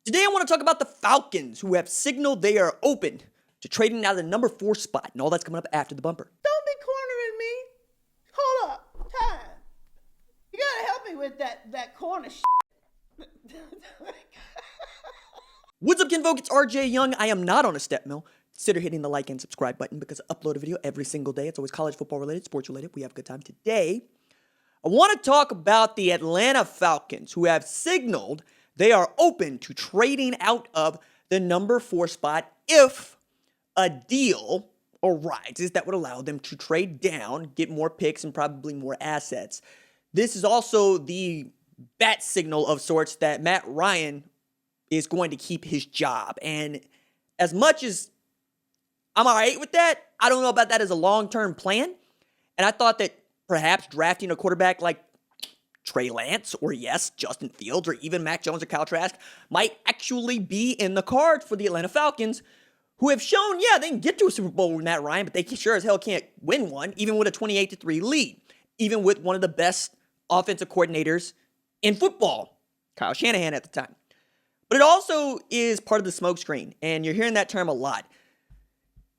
Today I want to talk about the Falcons, who have signaled they are open to trading out of the number 4 spot, and all that's coming up after the bumper. Don't be cornering me. Hold up. Time. You gotta help me with that corner shit. What's up, kinfolk? It's RJ Young. I am not on a step mill. Consider hitting the like and subscribe button because I upload a video every single day. It's always college football related, sports related. We have a good time. Today, I want to talk about the Atlanta Falcons, who have signaled they are open to trading out of the number 4 spot if a deal arises that would allow them to trade down, get more picks, and probably more assets. This is also the bat signal of sorts that Matt Ryan is going to keep his job. And as much as I'm all right with that, I don't know about that as a long-term plan. And I thought that perhaps drafting a quarterback like Trey Lance or, yes, Justin Fields or even Mac Jones or Kyle Trask might actually be in the cards for the Atlanta Falcons, who have shown, yeah, they can get to a Super Bowl with Matt Ryan, but they sure as hell can't win one, even with a 28-3 lead, even with one of the best offensive coordinators in football, Kyle Shanahan at the time. But it also is part of the smokescreen, and you're hearing that term a lot.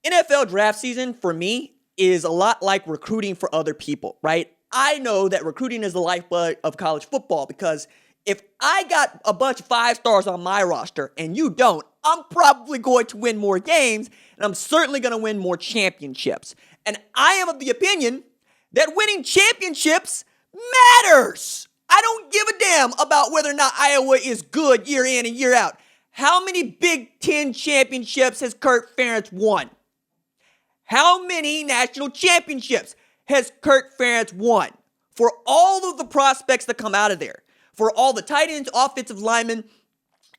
NFL draft season, for me, is a lot like recruiting for other people, right? I know that recruiting is the lifeblood of college football because if I got a bunch of 5 stars on my roster and you don't, I'm probably going to win more games and I'm certainly going to win more championships. And I am of the opinion that winning championships matters. I don't give a damn about whether or not Iowa is good year in and year out. How many Big Ten championships has Kirk Ferentz won? How many national championships has Kirk Ferentz won? For all of the prospects that come out of there, for all the tight ends, offensive linemen,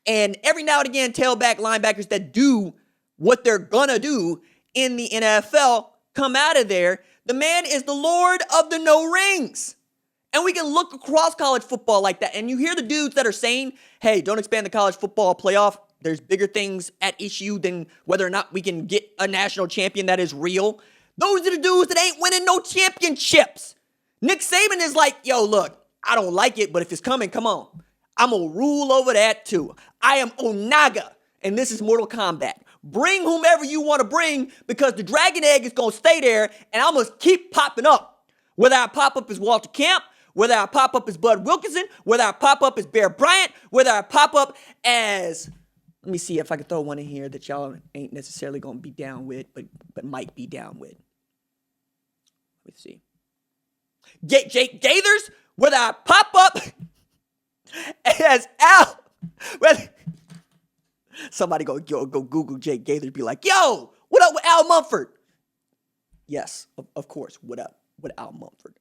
and every now and again tailback linebackers that do what they're gonna do in the NFL come out of there, the man is the Lord of the no rings. And we can look across college football like that. And you hear the dudes that are saying, hey, don't expand the college football playoff. There's bigger things at issue than whether or not we can get a national champion that is real. Those are the dudes that ain't winning no championships. Nick Saban is like, yo, look, I don't like it, but if it's coming, come on. I'm going to rule over that too. I am Onaga, and this is Mortal Kombat. Bring whomever you want to bring because the dragon egg is going to stay there, and I'm going to keep popping up. Whether I pop up as Walter Camp, whether I pop up as Bud Wilkinson, whether I pop up as Bear Bryant, whether I pop up as... Let me see if I can throw one in here that y'all ain't necessarily going to be down with, but might be down with. Let me see. Jake Gaithers, whether I pop up as Al, somebody go Google Jake Gaithers, be like, yo, what up with Al Mumford? Yes, of course. What up with Al Mumford?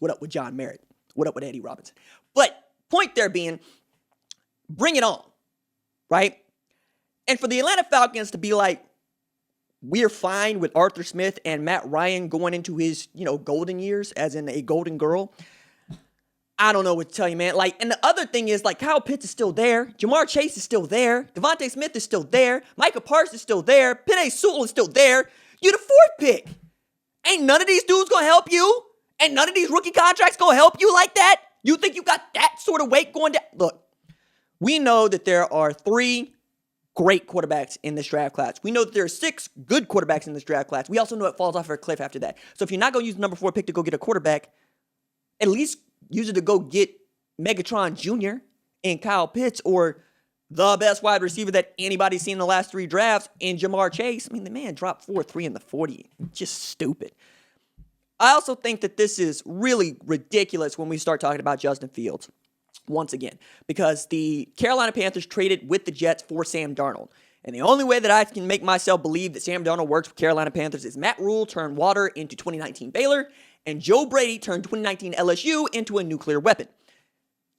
What up with John Merritt? What up with Eddie Robinson? But point there being, bring it on, right? And for the Atlanta Falcons to be like, we're fine with Arthur Smith and Matt Ryan going into his, golden years, as in a golden girl. I don't know what to tell you, man. Like, and the other thing is, like, Kyle Pitts is still there. Jamar Chase is still there. Devontae Smith is still there. Micah Parsons is still there. Penei Sewell is still there. You're the 4th pick. Ain't none of these dudes gonna help you. Ain't none of these rookie contracts gonna help you like that. You think you got that sort of weight going down? Look, we know that there are 3 great quarterbacks in this draft class. We know that there are 6 good quarterbacks in this draft class. We also know it falls off a cliff after that. So if you're not going to use the number 4 pick to go get a quarterback, at least use it to go get Megatron Jr. and Kyle Pitts or the best wide receiver that anybody's seen in the last 3 drafts in Jamar Chase. I mean, the man dropped 4-3 in the 40. Just stupid. I also think that this is really ridiculous when we start talking about Justin Fields. Once again, because the Carolina Panthers traded with the Jets for Sam Darnold. And the only way that I can make myself believe that Sam Darnold works for Carolina Panthers is Matt Rule turned water into 2019 Baylor, and Joe Brady turned 2019 LSU into a nuclear weapon.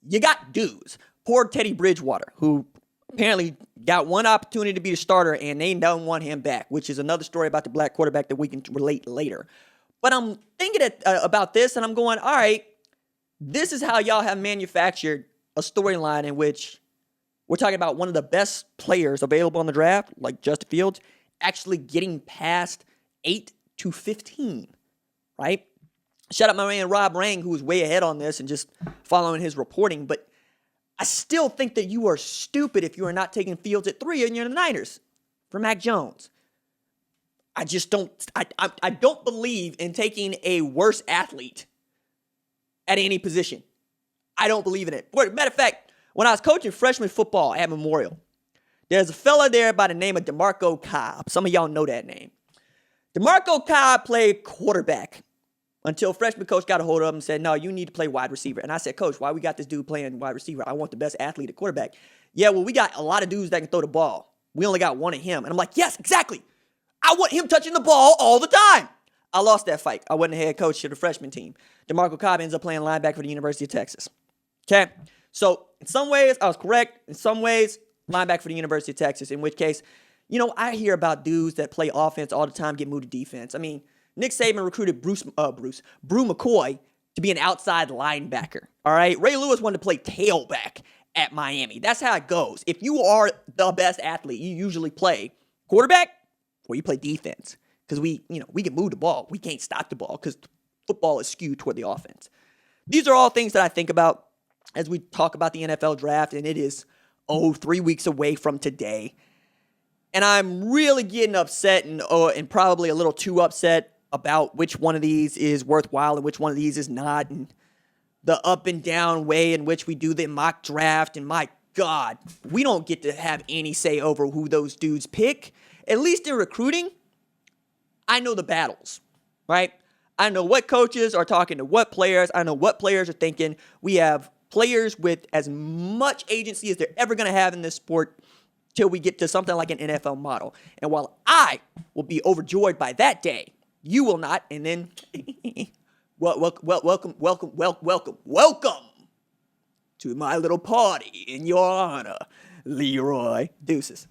You got dudes. Poor Teddy Bridgewater, who apparently got one opportunity to be the starter, and they don't want him back, which is another story about the black quarterback that we can relate later. But I'm thinking about this, and I'm going, all right, this is how y'all have manufactured a storyline in which we're talking about one of the best players available on the draft, like Justin Fields, actually getting past 8 to 15, right? Shout out my man Rob Rang, who was way ahead on this and just following his reporting. But I still think that you are stupid if you are not taking Fields at 3 and you're the Niners for Mac Jones. I just don't, I don't believe in taking a worse athlete at any position. I don't believe in it. Matter of fact, when I was coaching freshman football at Memorial, there's a fella there by the name of DeMarco Cobb. Some of y'all know that name. DeMarco Cobb played quarterback until freshman coach got a hold of him and said, no, you need to play wide receiver. And I said, Coach, why we got this dude playing wide receiver? I want the best athlete at quarterback. Yeah, well, we got a lot of dudes that can throw the ball. We only got one of him. And I'm like, yes, exactly. I want him touching the ball all the time. I lost that fight. I wasn't the head coach of the freshman team. DeMarco Cobb ends up playing linebacker for the University of Texas. Okay? So in some ways, I was correct. In some ways, linebacker for the University of Texas, in which case, I hear about dudes that play offense all the time get moved to defense. I mean, Nick Saban recruited Brew McCoy to be an outside linebacker. All right? Ray Lewis wanted to play tailback at Miami. That's how it goes. If you are the best athlete, you usually play quarterback or you play defense. Because we can move the ball. We can't stop the ball because football is skewed toward the offense. These are all things that I think about as we talk about the NFL draft, and it is, 3 weeks away from today. And I'm really getting upset and probably a little too upset about which one of these is worthwhile and which one of these is not, and the up and down way in which we do the mock draft. And my God, we don't get to have any say over who those dudes pick. At least in recruiting, I know the battles, right? I know what coaches are talking to what players. I know what players are thinking. We have players with as much agency as they're ever going to have in this sport till we get to something like an NFL model. And while I will be overjoyed by that day, you will not. And then, welcome to my little party in your honor, Leroy. Deuces.